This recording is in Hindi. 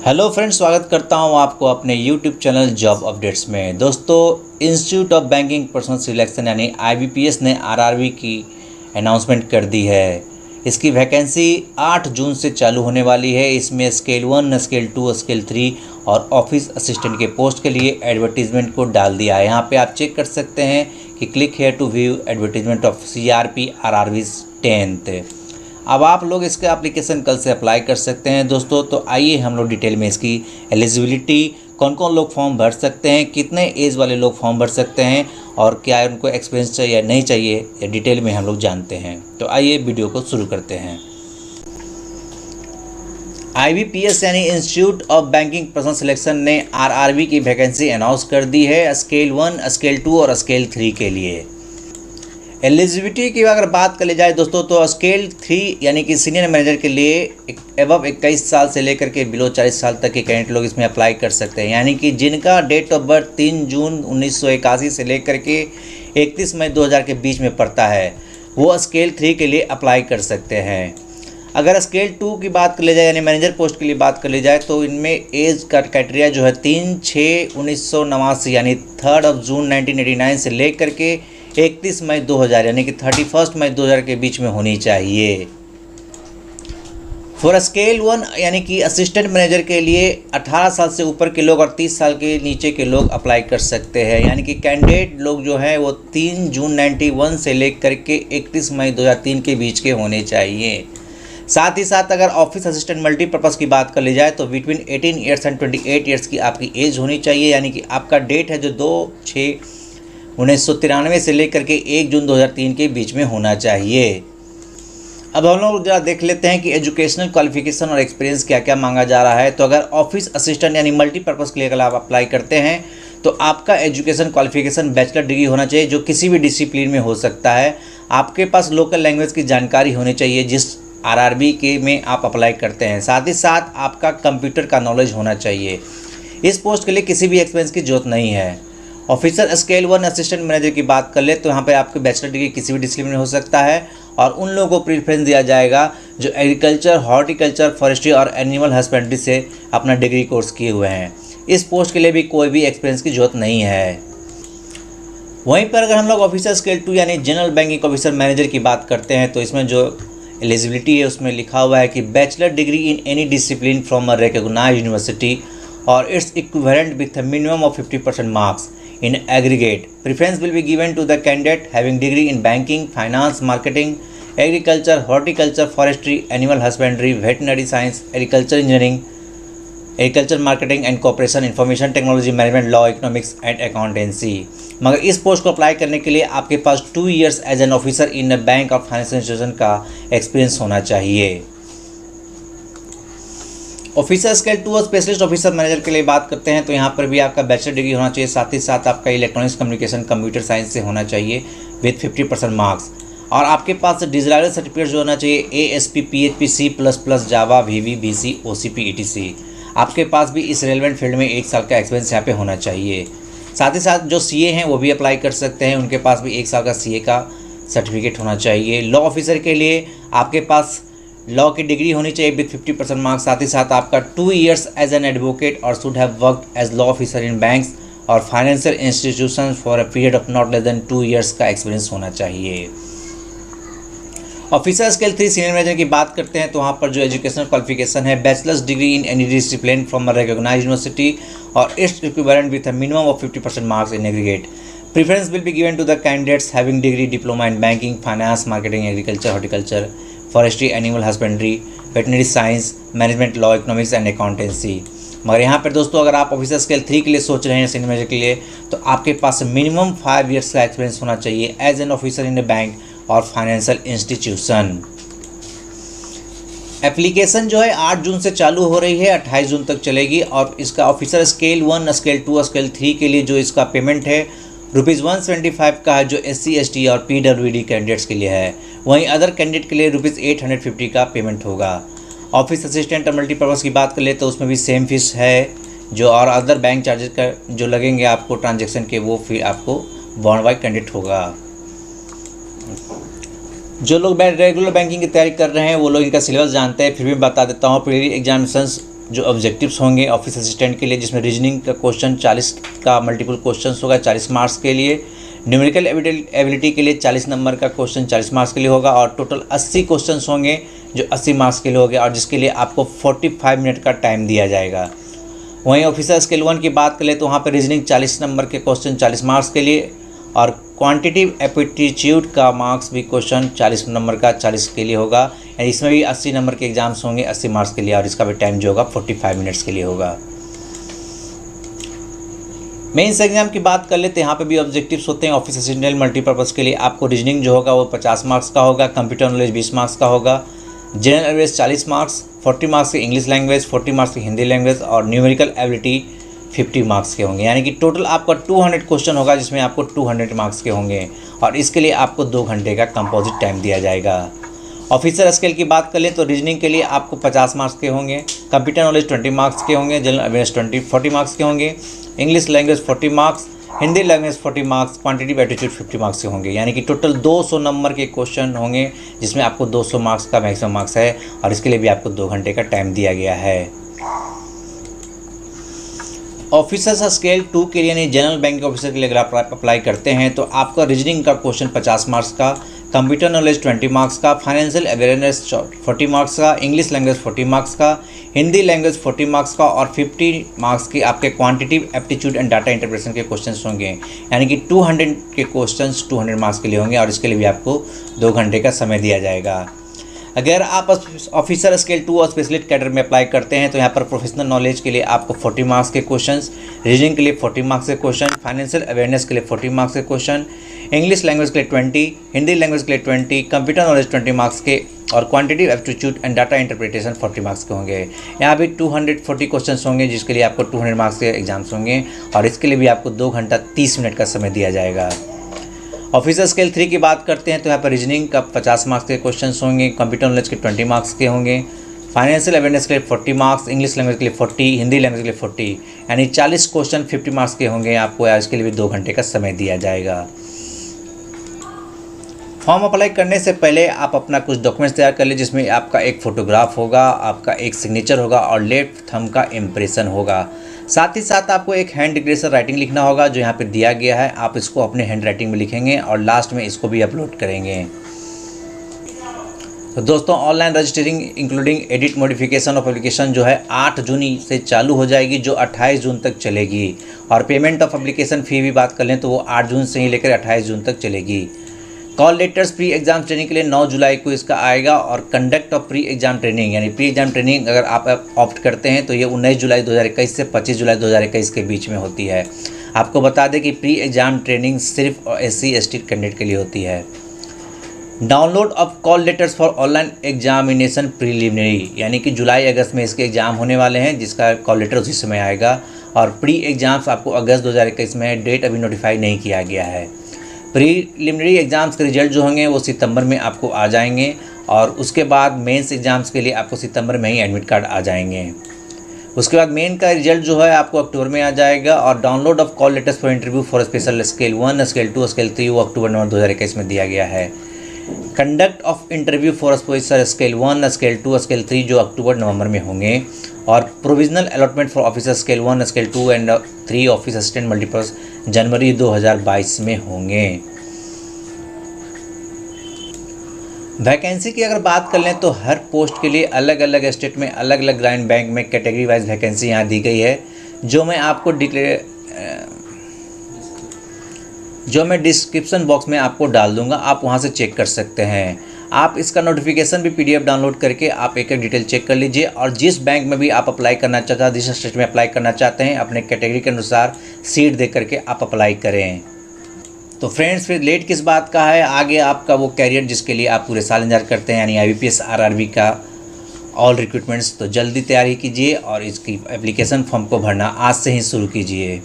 हेलो फ्रेंड्स, स्वागत करता हूं आपको अपने यूट्यूब चैनल जॉब अपडेट्स में। दोस्तों, institute of banking personal selection यानी IBPS ने RRB की अनाउंसमेंट कर दी है। इसकी वैकेंसी 8 जून से चालू होने वाली है। इसमें स्केल 1, स्केल 2, स्केल 3 और ऑफिस असिस्टेंट के पोस्ट के लिए एडवर्टीजमेंट को डाल दिया है। यहाँ पे आप चेक कर सकते हैं कि click here to view advertisement of CRP RRB 10th। अब आप लोग इसका एप्लीकेशन कल से अप्लाई कर सकते हैं दोस्तों। तो आइए हम लोग डिटेल में इसकी एलिजिबिलिटी, कौन कौन लोग फॉर्म भर सकते हैं, कितने एज वाले लोग फॉर्म भर सकते हैं और क्या उनको एक्सपीरियंस चाहिए या नहीं चाहिए, ये डिटेल में हम लोग जानते हैं। तो आइए वीडियो को शुरू करते हैं। IBPS यानी institute of banking personal selection ने RRB की वैकेंसी अनाउंस कर दी है स्केल 1, स्केल 2 और स्केल 3 के लिए। एलिजिबिलिटी की अगर बात कर ली जाए दोस्तों, तो स्केल 3 यानी कि सीनियर मैनेजर के लिए एबव 21 साल से लेकर के बिलो 40 साल तक के कैंडिडेट लोग इसमें अप्लाई कर सकते हैं। यानी कि जिनका डेट ऑफ बर्थ 3 जून 1981 से लेकर के 31 मई 2000 के बीच में पड़ता है, वो स्केल 3 के लिए अप्लाई कर सकते हैं। अगर स्केल 2 की बात कर ली जाए यानी मैनेजर पोस्ट के लिए बात कर ली जाए, तो इनमें एज का क्राइटेरिया जो है 3/6/1989 यानी 3 जून 1989 से लेकर के 31 मई 2000 यानी कि 31 मई 2000 के बीच में होनी चाहिए। फॉर स्केल 1 यानी कि असिस्टेंट मैनेजर के लिए 18 साल से ऊपर के लोग और 30 साल के नीचे के लोग अप्लाई कर सकते हैं। यानी कि कैंडिडेट लोग जो हैं वो 3 जून 91 से लेकर के 31 मई 2003 के बीच के होने चाहिए। साथ ही साथ अगर ऑफिस असिस्टेंट मल्टीपर्पज़ की बात कर ली जाए तो बिटवीन 18 ईयर्स एंड 28 ईयर्स की आपकी एज होनी चाहिए। यानी कि आपका डेट है जो 2/6/1993 से लेकर के 1 जून 2003 के बीच में होना चाहिए। अब हम लोग जरा देख लेते हैं कि एजुकेशनल क्वालिफिकेशन और एक्सपीरियंस क्या क्या मांगा जा रहा है। तो अगर ऑफिस असिस्टेंट यानी मल्टीपर्पज़ के लिए अगर आप अप्लाई करते हैं तो आपका एजुकेशन क्वालिफिकेशन बैचलर डिग्री होना चाहिए, जो किसी भी डिसिप्लिन में हो सकता है। आपके पास लोकल लैंग्वेज की जानकारी होनी चाहिए जिस RRB के में आप अप्लाई करते हैं। साथ ही साथ आपका कंप्यूटर का नॉलेज होना चाहिए। इस पोस्ट के लिए किसी भी एक्सपीरियंस की जरूरत नहीं है। ऑफिसर स्केल 1 असिस्टेंट मैनेजर की बात कर ले तो यहाँ पे आपके बैचलर डिग्री किसी भी डिसिप्लिन में हो सकता है और उन लोगों को प्रेफरेंस दिया जाएगा जो एग्रीकल्चर, हॉर्टिकल्चर, फॉरेस्ट्री और एनिमल हस्बेंड्री से अपना डिग्री कोर्स किए हुए हैं। इस पोस्ट के लिए भी कोई भी एक्सपीरियंस की जरूरत नहीं है। वहीं पर अगर हम लोग ऑफिसर स्केल 2 यानी जनरल बैंकिंग ऑफिसर मैनेजर की बात करते हैं तो इसमें जो एलिजिबिलिटी है उसमें लिखा हुआ है कि bachelor degree in any discipline from a recognised university और its equivalent with a minimum of 50% marks in aggregate. Preference will be given to the candidate having degree in banking, finance, marketing, agriculture, horticulture, forestry, animal husbandry, veterinary science, agriculture engineering, agriculture marketing and corporation, information technology management, law, economics and accountancy। मगर इस पोस्ट को अप्लाई करने के लिए आपके पास 2 years as an officer in a bank और फाइनेंशियल इंस्टीट्यूशन का एक्सपीरियंस होना चाहिए। ऑफिसर स्केल 2 और स्पेशलिस्ट ऑफिसर मैनेजर के लिए बात करते हैं तो यहाँ पर भी आपका बैचलर डिग्री होना चाहिए। साथ ही साथ आपका इलेक्ट्रॉनिक्स कम्युनिकेशन, कंप्यूटर साइंस से होना चाहिए विथ 50% मार्क्स। और आपके पास डिज़ायर्ड सर्टिफिकेट जो होना चाहिए ASP, PHP, C++, जावा, VB, BC, OCP, ETC। आपके पास भी इस रेलेवेंट फील्ड में 1 साल का एक्सपीरियंस यहाँ पे होना चाहिए। साथ ही साथ जो CA हैं वो भी अप्लाई कर सकते हैं, उनके पास भी 1 साल का CA का सर्टिफिकेट होना चाहिए। लॉ ऑफिसर के लिए आपके पास लॉ की डिग्री होनी चाहिए विथ 50% मार्क्स। साथ ही साथ आपका 2 years एज एन एडवोकेट और should have worked as law officer in banks और financial institution for a period of not less than 2 years का एक्सपीरियंस होना चाहिए। ऑफिसर स्केल 3 सीनियर मैनेजर की बात करते हैं तो वहाँ पर जो एजुकेशनल क्वालिफिकेशन है bachelor's degree in any discipline from a recognised university और its equivalent with a minimum of 50% marks in aggregate. Preference will be given to the candidates having degree diploma in banking, finance, marketing, agriculture, horticulture, forestry, animal husbandry, veterinary science, management, law, economics and accountancy. मगर यहाँ पर दोस्तों अगर आप ऑफिसर स्केल 3 के लिए सोच रहे हैं सीनियर मैनेजर के लिए तो आपके पास मिनिमम 5 years का एक्सपीरियंस होना चाहिए as an officer in a bank और फाइनेंशियल इंस्टीट्यूशन। एप्लीकेशन जो है 8 जून से चालू हो रही है, 28 जून तक चलेगी और इसका ऑफिसर स्केल 1, स्केल 2 और स्केल 3 के लिए जो इसका पेमेंट है ₹175 का है जो SC, ST और PWD कैंडिडेट्स के लिए है। वहीं अदर कैंडिडेट के लिए ₹850 का पेमेंट होगा। ऑफिस असिस्टेंट और मल्टीपर्पज़ की बात कर ले तो उसमें भी सेम फीस है जो और अदर बैंक चार्जेस का जो लगेंगे आपको ट्रांजैक्शन के वो फिर आपको बॉन्ड बाय कैंडिडेट होगा। जो लोग रेगुलर बैंकिंग की तैयारी कर रहे हैं वो लोग इनका सिलेबस जानते हैं, फिर भी बता देता हूँ। प्रीलिमिनरी एग्जामिनेशंस जो ऑब्जेक्टिव्स होंगे ऑफिस असिस्टेंट के लिए, जिसमें रीजनिंग का क्वेश्चन 40 का मल्टीपल क्वेश्चन होगा 40 मार्क्स के लिए, न्यूमेरिकल एबिलिटी के लिए 40 नंबर का क्वेश्चन 40 मार्क्स के लिए होगा, और टोटल 80 क्वेश्चन होंगे जो 80 मार्क्स के लिए होंगे, और जिसके लिए आपको 45 मिनट का टाइम दिया जाएगा। वहीं ऑफिसर स्केल 1 की बात करें तो वहाँ पर रीजनिंग 40 नंबर के क्वेश्चन 40 मार्क्स के लिए, और क्वांटिटिव एप्टीट्यूड का मार्क्स भी क्वेश्चन 40 नंबर का 40 के लिए होगा। यानी इसमें भी 80 नंबर के एग्जाम्स होंगे 80 मार्क्स के लिए, और इसका भी टाइम जो होगा 45 मिनट्स के लिए होगा। मेंस एग्जाम की बात कर लेते हैं, यहाँ पे भी ऑब्जेक्टिव्स होते हैं ऑफिस असिस्टेंट मल्टीपर्पज़ के लिए। आपको रीजनिंग जो होगा वो 50 मार्क्स का होगा, कंप्यूटर नॉलेज 20 मार्क्स का होगा, जनरल अवेयरनेस 40 मार्क्स, 40 मार्क्स की इंग्लिश लैंग्वेज, 40 मार्क्स की हिंदी लैंग्वेज, और न्यूमेरिकल एबिलिटी 50 मार्क्स के होंगे। यानी कि टोटल आपका 200 क्वेश्चन होगा, जिसमें आपको 200 मार्क्स के होंगे, और इसके लिए आपको 2 घंटे का कंपोजिट टाइम दिया जाएगा। ऑफिसर स्केल की बात कर लें तो रीजनिंग के लिए आपको 50 मार्क्स के होंगे, कंप्यूटर नॉलेज 20 मार्क्स के होंगे, जनरल अवेयरनेस 40 मार्क्स के होंगे, English language 40 marks, Hindi language 40 marks, quantitative aptitude 50 marks के होंगे। यानी कि टोटल 200 नंबर के क्वेश्चन होंगे, जिसमें आपको 200 मार्क्स का मैक्सिमम मार्क्स है, और इसके लिए भी आपको 2 घंटे का टाइम दिया गया है। ऑफिसर्स स्केल 2 के लिए यानी जनरल बैंक ऑफिसर के लिए अगर आप अप्लाई करते हैं तो आपका रीजनिंग का क्वेश्चन 50 मार्क्स का, कंप्यूटर नॉलेज 20 मार्क्स का, फाइनेंशियल अवेयरनेस 40 मार्क्स का, इंग्लिश लैंग्वेज 40 मार्क्स का, हिंदी लैंग्वेज 40 मार्क्स का, और 50 मार्क्स की आपके quantitative aptitude and data interpretation के क्वेश्चंस होंगे। यानी कि 200 के क्वेश्चंस 200 मार्क्स के लिए होंगे, और इसके लिए भी आपको 2 घंटे का समय दिया जाएगा। अगर आप ऑफिसर स्केल 2 और स्पेशलिस्ट कैडर में अप्लाई करते हैं तो यहाँ पर प्रोफेशनल नॉलेज के लिए आपको 40 मार्क्स के क्वेश्चंस, रीजनिंग के लिए 40 मार्क्स के क्वेश्चन, फाइनेंशियल अवेयरनेस के लिए 40 मार्क्स के क्वेश्चन, इंग्लिश लैंग्वेज के लिए 20, हिंदी लैंग्वेज के लिए 20, कंप्यूटर नॉलेज 20 मार्क्स के, और quantitative aptitude and data interpretation 40 marks के होंगे। यहाँ भी 240 क्वेश्चन होंगे, जिसके लिए आपको 200 मार्क्स के एग्जाम्स होंगे, और इसके लिए भी आपको 2 घंटा 30 मिनट का समय दिया जाएगा। ऑफिसर स्केल 3 की बात करते हैं तो यहाँ पर रीजनिंग का 50 मार्क्स के क्वेश्चंस होंगे, कंप्यूटर नॉलेज के 20 मार्क्स के होंगे, फाइनेंशियल अवेयरनेस के लिए 40 मार्क्स, इंग्लिश लैंग्वेज के लिए 40, हिंदी लैंग्वेज के लिए 40, यानी 40 क्वेश्चन 50 मार्क्स के होंगे आपको। इसके लिए भी 2 घंटे का समय दिया जाएगा। फॉर्म अप्लाई करने से पहले आप अपना कुछ डॉक्यूमेंट्स तैयार कर लीजिए, जिसमें आपका एक फ़ोटोग्राफ होगा, आपका एक सिग्नेचर होगा, और लेफ्ट थंब का इम्प्रेशन होगा। साथ ही साथ आपको एक हैंड डिक्लेरेशन राइटिंग लिखना होगा, जो यहाँ पे दिया गया है। आप इसको अपने हैंड राइटिंग में लिखेंगे और लास्ट में इसको भी अपलोड करेंगे। तो दोस्तों, online registering including edit modification of application जो है 8 जून से चालू हो जाएगी, जो 28 जून तक चलेगी। और पेमेंट ऑफ एप्लीकेशन फ़ी भी बात कर लें तो वो 8 जून से ही लेकर 28 जून तक चलेगी। Call letters pre exam training के लिए 9 जुलाई को इसका आएगा, और conduct of pre exam training यानी प्री एग्जाम ट्रेनिंग अगर आप ऑप्ट करते हैं तो ये 19 जुलाई 2021 से 25 जुलाई 2021 के बीच में होती है। आपको बता दें कि प्री एग्जाम ट्रेनिंग सिर्फ SC/ST कैंडिडेट के लिए होती है। Download of call letters for online examination preliminary, यानी कि जुलाई अगस्त में इसके एग्ज़ाम होने वाले हैं, जिसका कॉल लेटर उसी समय आएगा। और प्री एग्ज़ाम्स आपको अगस्त 2021 में, डेट अभी नोटिफाई नहीं किया गया है। प्रीलिमिनरी एग्ज़ाम्स के रिजल्ट जो होंगे वो सितंबर में आपको आ जाएंगे, और उसके बाद मेंस एग्ज़ाम्स के लिए आपको सितंबर में ही एडमिट कार्ड आ जाएंगे। उसके बाद मेन का रिजल्ट जो है आपको अक्टूबर में आ जाएगा। और download of call letters for interview for special scale 1, scale 2, scale 3 वो अक्टूबर नवंबर 2021 में दिया गया है। Conduct of interview for special scale 1, scale 2, scale 3 जो अक्टूबर नवंबर में होंगे। और provisional allotment for officer scale 1, scale 2 and 3 office assistant multipurpose जनवरी 2022 में होंगे। वैकेंसी की अगर बात कर लें तो हर पोस्ट के लिए अलग अलग स्टेट में अलग अलग ग्रामीण बैंक में कैटेगरी वाइज वैकेंसी यहाँ दी गई है, जो मैं डिस्क्रिप्शन बॉक्स में आपको डाल दूंगा, आप वहाँ से चेक कर सकते हैं। आप इसका नोटिफिकेशन भी PDF डाउनलोड करके आप एक डिटेल चेक कर लीजिए, और जिस बैंक में भी आप अप्लाई करना चाहते हैं, जिस स्टेट में अप्लाई करना चाहते हैं, अपने कैटेगरी के अनुसार सीट दे करके आप अप्लाई करें। तो फ्रेंड्स, फिर लेट किस बात का है, आगे आपका वो कैरियर जिसके लिए आप पूरे साल इंतजार करते हैं, यानी IBPS RRB का ऑल रिक्रूटमेंट्स, तो जल्दी तैयारी कीजिए और इसकी एप्लीकेशन फॉर्म को भरना आज से ही शुरू कीजिए।